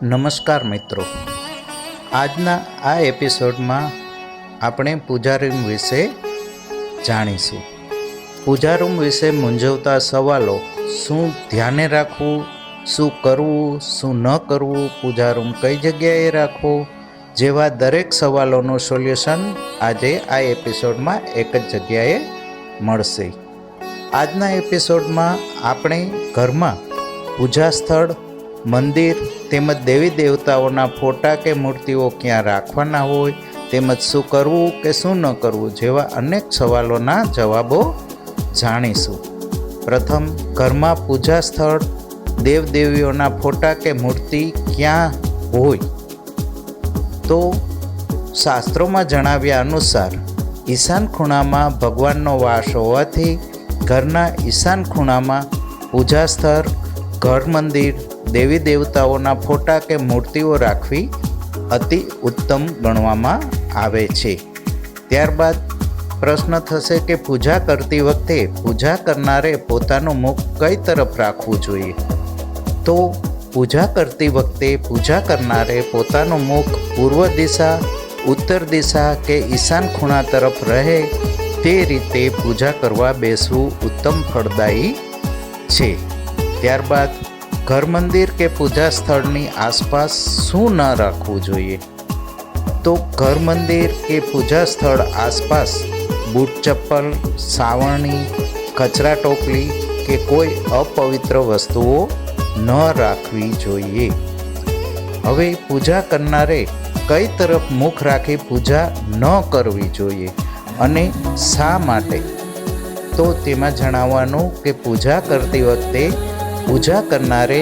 નમસ્કાર મિત્રો, આજના આ એપિસોડમાં આપણે પૂજા રૂમ વિશે જાણીશું. પૂજા રૂમ વિશે મૂંઝવતા સવાલો, શું ધ્યાને રાખવું, શું કરવું, શું ન કરવું, પૂજા રૂમ કઈ જગ્યાએ રાખવો જેવા દરેક સવાલોનું સોલ્યુશન આજે આ એપિસોડમાં એક જ જગ્યાએ મળશે. આજના એપિસોડમાં આપણે ઘરમાં પૂજા સ્થળ, મંદિર તેમજ દેવી દેવતાઓના ફોટા કે મૂર્તિઓ ક્યાં રાખવાના હોય, તેમજ શું કરવું કે શું ન કરવું જેવા અનેક સવાલોના જવાબો જાણીશું. પ્રથમ, ઘરમાં પૂજા સ્થળ, દેવદેવીઓના ફોટા કે મૂર્તિ ક્યાં હોય? તો શાસ્ત્રોમાં જણાવ્યા અનુસાર ઈશાન ખૂણામાં ભગવાનનો વાસ હોવાથી ઘરના ઈશાન ખૂણામાં પૂજા સ્થળ, ઘર મંદિર, દેવી દેવતાઓના ફોટા કે મૂર્તિઓ રાખવી અતિ ઉત્તમ ગણવામાં આવે છે. ત્યારબાદ પ્રશ્ન થશે કે પૂજા કરતી વખતે પૂજા કરનારે પોતાનું મુખ કઈ તરફ રાખવું જોઈએ? તો પૂજા કરતી વખતે પૂજા કરનારે પોતાનું મુખ પૂર્વ દિશા, ઉત્તર દિશા કે ઈશાન ખૂણા તરફ રહે તે રીતે પૂજા કરવા બેસવું ઉત્તમ ફળદાયી છે. ત્યારબાદ ઘર મંદિર કે પૂજા સ્થળની આસપાસ શું ન રાખવું જોઈએ? તો ઘર મંદિર કે પૂજા સ્થળ આસપાસ બૂટ ચપ્પલ, સાવરણી, કચરા ટોપલી કે કોઈ અપવિત્ર વસ્તુઓ ન રાખવી જોઈએ. હવે પૂજા કરનારે કઈ તરફ મુખ રાખી પૂજા ન કરવી જોઈએ અને શા માટે? તો તેમાં જણાવવાનું કે પૂજા કરતી વખતે પૂજા કરનારે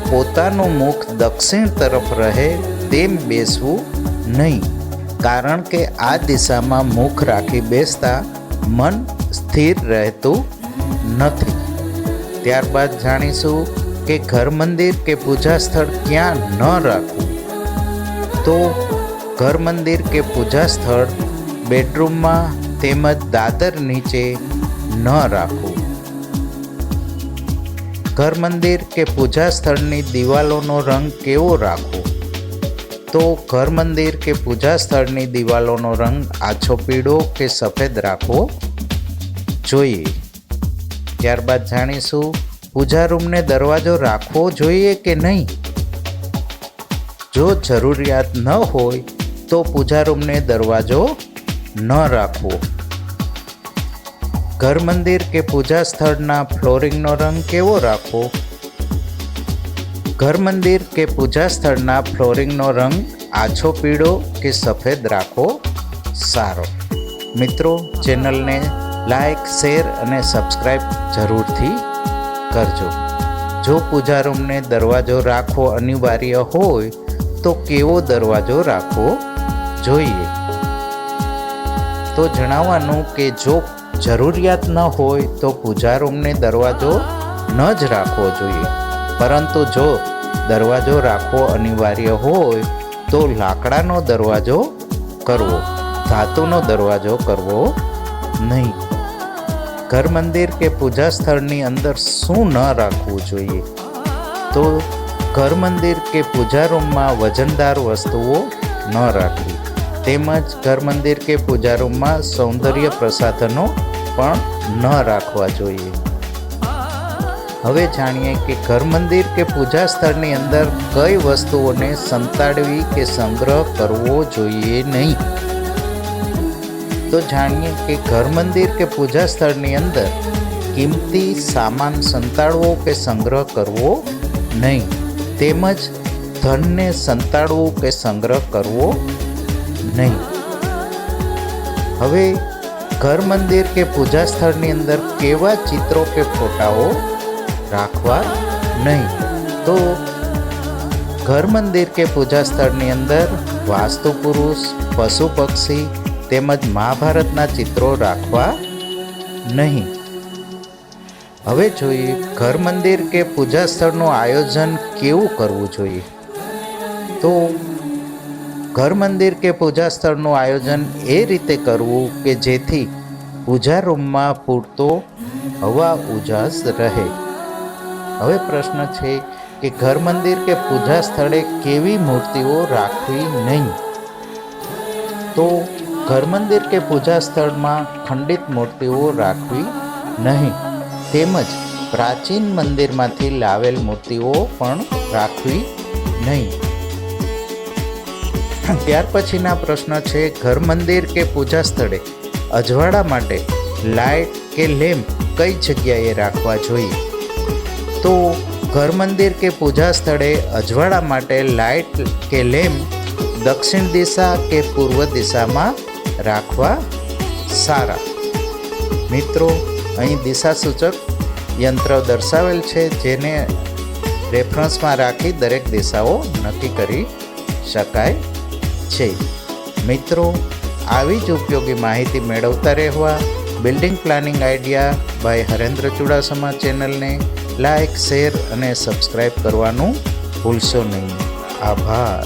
પોતાનું મુખ દક્ષિણ તરફ રહે તેમ બેસવું નહીં, કારણ કે આ દિશામાં મુખ રાખી બેસતા મન સ્થિર રહેતું નથી. ત્યારબાદ જાણીશું કે ઘર મંદિર કે પૂજા સ્થળ ક્યાં ન રાખવું? તો ઘર મંદિર કે પૂજા સ્થળ બેડરૂમમાં તેમજ દાદર નીચે ન રાખવું. ઘર મંદિર કે પૂજા સ્થળની દિવાલોનો રંગ કેવો રાખવો? તો ઘર મંદિર કે પૂજા સ્થળની દિવાલોનો રંગ આછો પીળો કે સફેદ રાખવો જોઈએ. ત્યારબાદ જાણીશું પૂજા રૂમને દરવાજો રાખવો જોઈએ કે નહીં? જો જરૂરિયાત ન હોય તો પૂજા રૂમને દરવાજો ન રાખવો. ઘર મંદિર કે પૂજા સ્થળના ફ્લોરિંગનો રંગ કેવો રાખવો? ઘર મંદિર કે પૂજા સ્થળના ફ્લોરિંગનો રંગ આછો પીળો કે સફેદ રાખવો સારો. મિત્રો, ચેનલને લાઈક, શેર અને સબસ્ક્રાઈબ જરૂરથી કરજો. જો પૂજા રૂમને દરવાજો રાખવો અનિવાર્ય હોય તો કેવો દરવાજો રાખવો જોઈએ? તો જણાવવાનું કે જો જરૂરિયાત ન હોય તો પૂજા રૂમને દરવાજો ન જ રાખવો જોઈએ, પરંતુ જો દરવાજો રાખવો અનિવાર્ય હોય તો લાકડાનો દરવાજો કરવો, ધાતુનો દરવાજો કરવો નહીં. ઘર મંદિર કે પૂજા સ્થળની અંદર શું ન રાખવું જોઈએ? તો ઘર મંદિર કે પૂજા રૂમમાં વજનદાર વસ્તુઓ ન રાખવી, તેમજ ઘર મંદિર કે પૂજા રૂમમાં સૌંદર્ય પ્રસાધનો પણ ન રાખવા જોઈએ. હવે જાણીએ કે ઘર મંદિર કે પૂજા સ્થળની અંદર કઈ વસ્તુઓને સંતાડવી કે સંગ્રહ કરવો જોઈએ નહીં. તો જાણીએ કે ઘર મંદિર કે પૂજા સ્થળની અંદર કિંમતી સામાન સંતાડવો કે સંગ્રહ કરવો નહીં, તેમજ ધનને સંતાડવું કે સંગ્રહ કરવો નહીં. હવે ઘર મંદિર કે પૂજા સ્થળની અંદર કેવા ચિત્રો કે ફોટાઓ રાખવા નહીં? તો ઘર મંદિર કે પૂજા સ્થળની અંદર વાસ્તુ પુરુષ, પશુ પક્ષી તેમજ મહાભારતના ચિત્રો રાખવા નહીં. હવે જોઈએ ઘર મંદિર કે પૂજા સ્થળનું આયોજન કેવું કરવું જોઈએ? તો ઘર મંદિર કે પૂજા સ્થળનું આયોજન એ રીતે કરવું કે જેથી પૂજા રૂમમાં પૂરતો હવા ઉજાસ રહે. હવે પ્રશ્ન છે કે ઘર મંદિર કે પૂજા સ્થળે કેવી મૂર્તિઓ રાખવી નહીં. તો ઘર મંદિર કે પૂજા સ્થળમાં ખંડિત મૂર્તિઓ રાખવી નહીં, તેમજ પ્રાચીન મંદિરમાંથી લાવેલ મૂર્તિઓ પણ રાખવી નહીં. ત્યાર પછીના પ્રશ્ન છે, ઘર મંદિર કે પૂજા સ્થળે અજવાળા માટે લાઇટ કે લેમ્પ કઈ જગ્યાએ રાખવા જોઈએ? તો ઘર મંદિર કે પૂજા સ્થળે અજવાળા માટે લાઇટ કે લેમ્પ દક્ષિણ દિશા કે પૂર્વ દિશામાં રાખવા સારા. મિત્રો, અહીં દિશા સૂચક યંત્ર દર્શાવેલ છે, જેને રેફરન્સમાં રાખી દરેક દિશાઓ નક્કી કરી શકાય છે. મિત્રો, આવી જ ઉપયોગી માહિતી મેળવતા રહેવા building planning idea by Harendra Chudasama ચેનલને લાઇક, શેર અને સબસ્ક્રાઈબ કરવાનું ભૂલશો નહીં. આભાર.